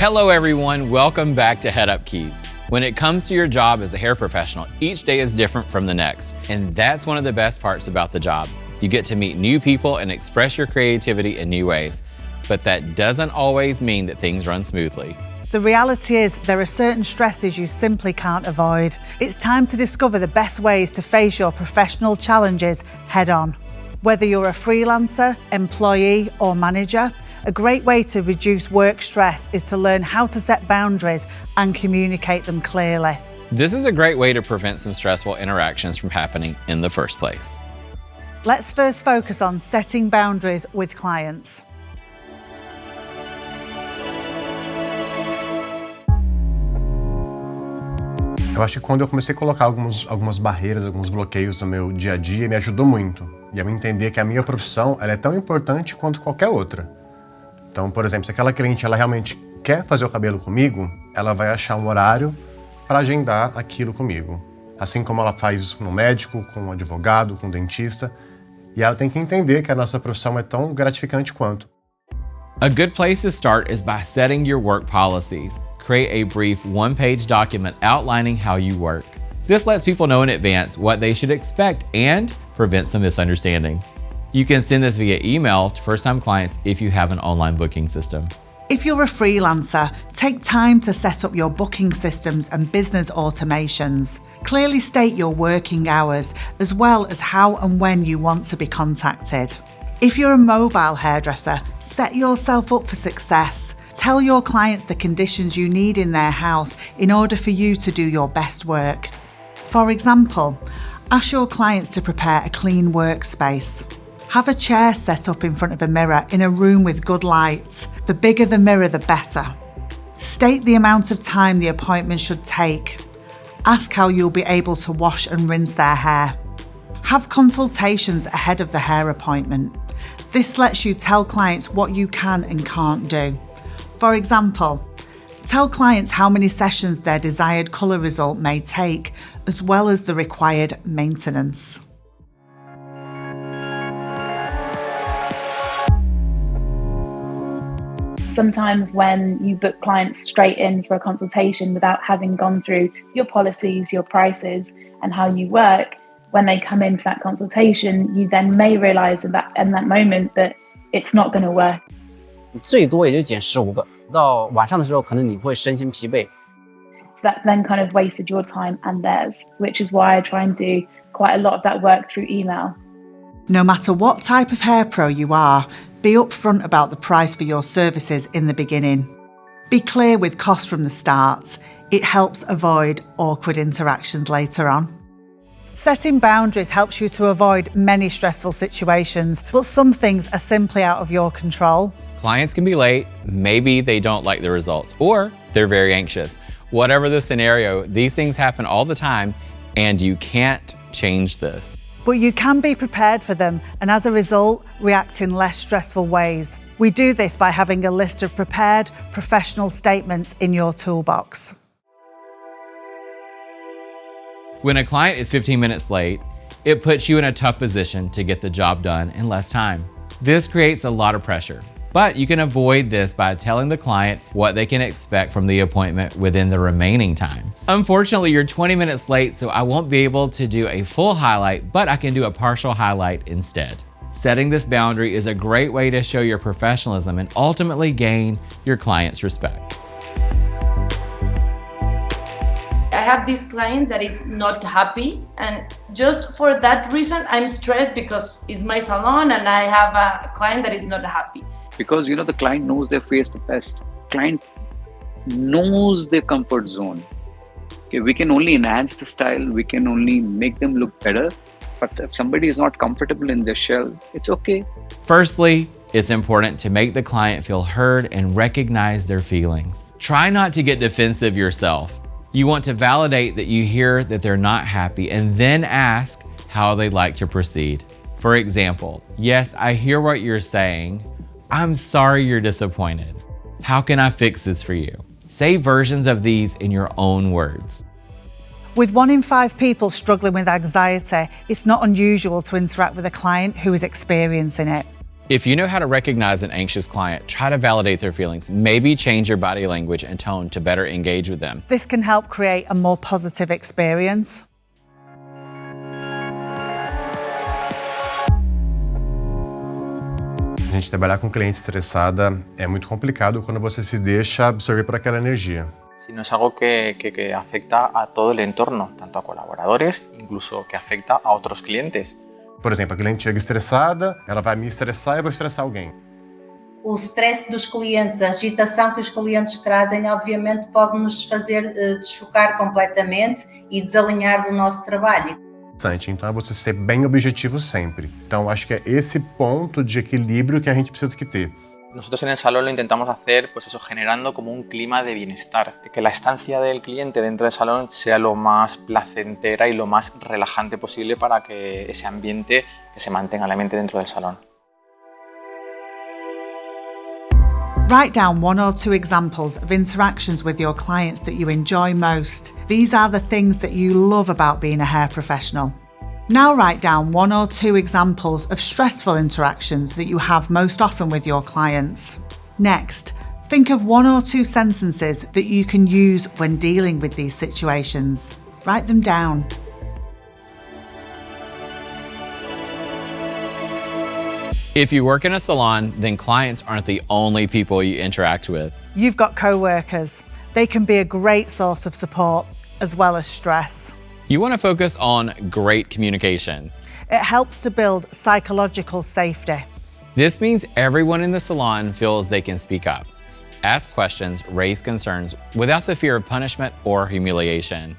Hello everyone, welcome back to Head Up Keys. When it comes to your job as a hair professional, each day is different from the next, and that's one of the best parts about the job. You get to meet new people and express your creativity in new ways, but that doesn't always mean that things run smoothly. The reality is there are certain stresses you simply can't avoid. It's time to discover the best ways to face your professional challenges head on. Whether you're a freelancer, employee, or manager, a great way to reduce work stress is to learn how to set boundaries and communicate them clearly. This is a great way to prevent some stressful interactions from happening in the first place. Let's first focus on setting boundaries with clients. Eu acho que quando eu comecei a colocar algumas barreiras, alguns bloqueios no meu dia a dia, me ajudou muito. E a me entender que a minha profissão ela é tão importante quanto qualquer outra. Então, por exemplo, se aquela cliente ela realmente quer fazer o cabelo comigo, ela vai achar um horário para agendar aquilo comigo. Assim como ela faz isso com um médico, com um advogado, com um dentista. E ela tem que entender que a nossa profissão é tão gratificante quanto. A good place to start is by setting your work policies. Create a brief one-page document outlining how you work. This lets people know in advance what they should expect and prevents some misunderstandings. You can send this via email to first-time clients if you have an online booking system. If you're a freelancer, take time to set up your booking systems and business automations. Clearly state your working hours, as well as how and when you want to be contacted. If you're a mobile hairdresser, set yourself up for success. Tell your clients the conditions you need in their house in order for you to do your best work. For example, ask your clients to prepare a clean workspace. Have a chair set up in front of a mirror in a room with good light. The bigger the mirror, the better. State the amount of time the appointment should take. Ask how you'll be able to wash and rinse their hair. Have consultations ahead of the hair appointment. This lets you tell clients what you can and can't do. For example, tell clients how many sessions their desired colour result may take, as well as the required maintenance. Sometimes when you book clients straight in for a consultation without having gone through your policies, your prices, and how you work, when they come in for that consultation, you then may realise in that moment that it's not going to work. 最多也就减15个，到晚上的时候可能你会身心疲惫。 So that then kind of wasted your time and theirs, which is why I try and do quite a lot of that work through email. No matter what type of hair pro you are, be upfront about the price for your services in the beginning. Be clear with cost from the start. It helps avoid awkward interactions later on. Setting boundaries helps you to avoid many stressful situations, but some things are simply out of your control. Clients can be late, maybe they don't like the results, or they're very anxious. Whatever the scenario, these things happen all the time, and you can't change this. But you can be prepared for them and as a result, react in less stressful ways. We do this by having a list of prepared professional statements in your toolbox. When a client is 15 minutes late, it puts you in a tough position to get the job done in less time. This creates a lot of pressure, but you can avoid this by telling the client what they can expect from the appointment within the remaining time. Unfortunately, you're 20 minutes late, so I won't be able to do a full highlight, but I can do a partial highlight instead. Setting this boundary is a great way to show your professionalism and ultimately gain your client's respect. I have this client that is not happy, and just for that reason I'm stressed because it's my salon and I have a client that is not happy. Because the client knows their face the best. Client knows their comfort zone. Okay, we can only enhance the style, we can only make them look better, but if somebody is not comfortable in their shell, it's okay. Firstly, it's important to make the client feel heard and recognize their feelings. Try not to get defensive yourself. You want to validate that you hear that they're not happy and then ask how they'd like to proceed. For example, yes, I hear what you're saying. I'm sorry you're disappointed. How can I fix this for you? Say versions of these in your own words. With 1 in 5 people struggling with anxiety, it's not unusual to interact with a client who is experiencing it. If you know how to recognize an anxious client, try to validate their feelings. Maybe change your body language and tone to better engage with them. This can help create a more positive experience. A gente trabalhar com cliente estressada é muito complicado quando você se deixa absorver por aquela energia. Sino es algo que afecta a todo el entorno, tanto a colaboradores, incluso que afecta a otros clientes. Por exemplo, a cliente chega estressada, ela vai me estressar e eu vou estressar alguém. O stress dos clientes, a agitação que os clientes trazem, obviamente pode nos fazer desfocar completamente e desalinhar do nosso trabalho. Então é você ser bem objetivo sempre. Então acho que é esse ponto de equilíbrio que a gente precisa ter. Nosotros en el salón lo intentamos hacer, pues eso, generando como un clima de bienestar, que la estancia del cliente dentro del salón sea lo más placentera y lo más relajante posible para que ese ambiente que se mantenga la mente dentro del salón. Write down 1 or 2 examples of interactions with your clients that you enjoy most. These are the things that you love about being a hair professional. Now write down 1 or 2 examples of stressful interactions that you have most often with your clients. Next, think of 1 or 2 sentences that you can use when dealing with these situations. Write them down. If you work in a salon, then clients aren't the only people you interact with. You've got coworkers. They can be a great source of support as well as stress. You want to focus on great communication. It helps to build psychological safety. This means everyone in the salon feels they can speak up, ask questions, raise concerns without the fear of punishment or humiliation.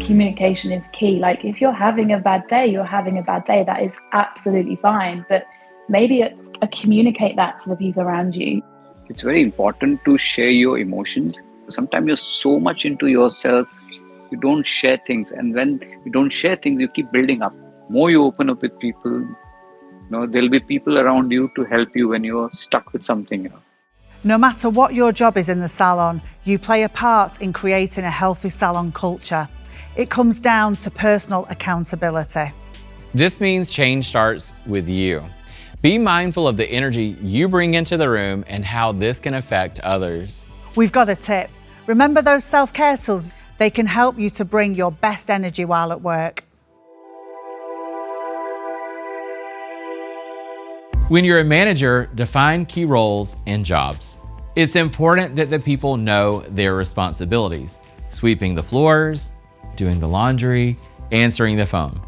Communication is key. Like if you're having a bad day, you're having a bad day. That is absolutely fine. But maybe communicate that to the people around you. It's very important to share your emotions. Sometimes you're so much into yourself, you don't share things. And when you don't share things, you keep building up. More you open up with people, there'll be people around you to help you when you're stuck with something. No matter what your job is in the salon, you play a part in creating a healthy salon culture. It comes down to personal accountability. This means change starts with you. Be mindful of the energy you bring into the room and how this can affect others. We've got a tip. Remember those self-care tools? They can help you to bring your best energy while at work. When you're a manager, define key roles and jobs. It's important that the people know their responsibilities: sweeping the floors, doing the laundry, answering the phone.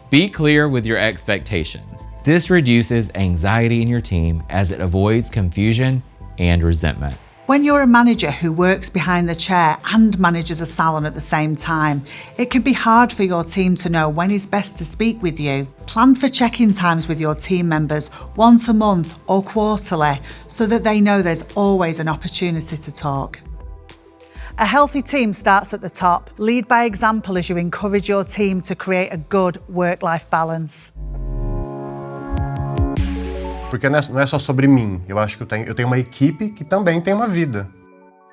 Be clear with your expectations. This reduces anxiety in your team as it avoids confusion and resentment. When you're a manager who works behind the chair and manages a salon at the same time, it can be hard for your team to know when is best to speak with you. Plan for check-in times with your team members once a month or quarterly so that they know there's always an opportunity to talk. A healthy team starts at the top. Lead by example as you encourage your team to create a good work-life balance. Porque não é só sobre mim. Eu acho que eu tenho uma equipe que também tem uma vida.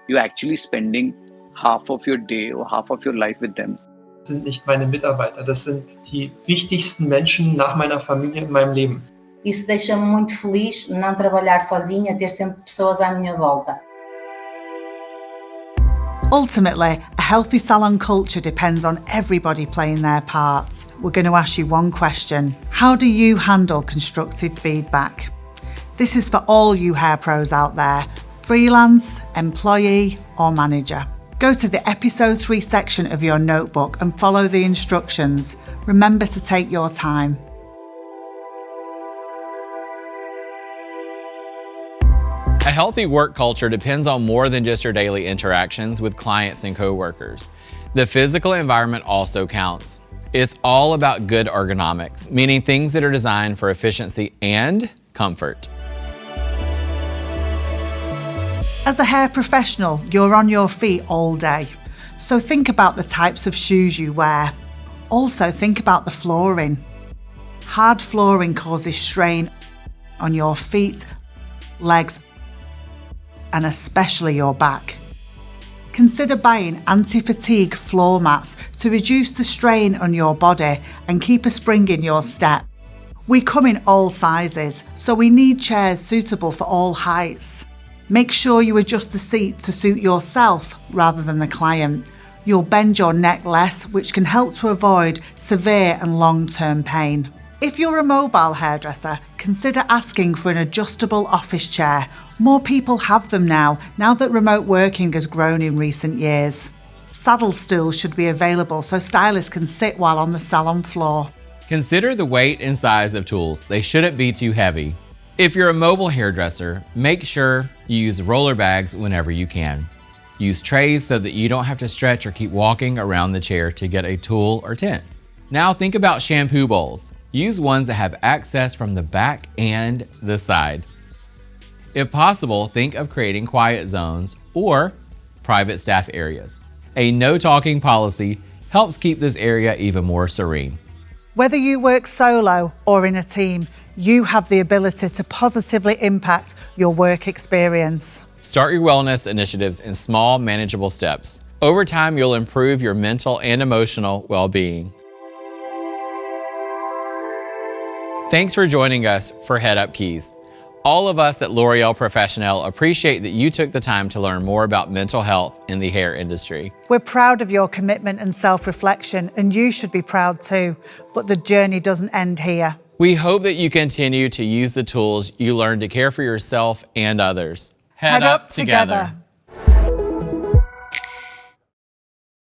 You're actually spending half of your day or half of your life with them. Das sind nicht meine Mitarbeiter, das sind die wichtigsten Menschen nach meiner Familie in meinem Leben. Isso deixa-me muito feliz, não trabalhar sozinha, ter sempre pessoas à minha volta. Ultimately, a healthy salon culture depends on everybody playing their parts. We're going to ask you one question. How do you handle constructive feedback? This is for all you hair pros out there, freelance, employee or manager. Go to the episode 3 section of your notebook and follow the instructions. Remember to take your time. A healthy work culture depends on more than just your daily interactions with clients and coworkers. The physical environment also counts. It's all about good ergonomics, meaning things that are designed for efficiency and comfort. As a hair professional, you're on your feet all day. So think about the types of shoes you wear. Also think about the flooring. Hard flooring causes strain on your feet, legs, and especially your back. consider buying anti-fatigue floor mats to reduce the strain on your body and keep a spring in your step. We come in all sizes, so we need chairs suitable for all heights. Make sure you adjust the seat to suit yourself rather than the client. You'll bend your neck less, which can help to avoid severe and long-term pain. If you're a mobile hairdresser, consider asking for an adjustable office chair. More people have them now that remote working has grown in recent years. Saddle stools should be available so stylists can sit while on the salon floor. Consider the weight and size of tools. They shouldn't be too heavy. If you're a mobile hairdresser, make sure you use roller bags whenever you can. Use trays so that you don't have to stretch or keep walking around the chair to get a tool or tent. Now think about shampoo bowls. Use ones that have access from the back and the side. If possible, think of creating quiet zones or private staff areas. A no talking policy helps keep this area even more serene. Whether you work solo or in a team, you have the ability to positively impact your work experience. Start your wellness initiatives in small, manageable steps. Over time, you'll improve your mental and emotional well-being. Thanks for joining us for Head Up Keys. All of us at L'Oréal Professionnel appreciate that you took the time to learn more about mental health in the hair industry. We're proud of your commitment and self-reflection, and you should be proud too, but the journey doesn't end here. We hope that you continue to use the tools you learned to care for yourself and others. Head up together.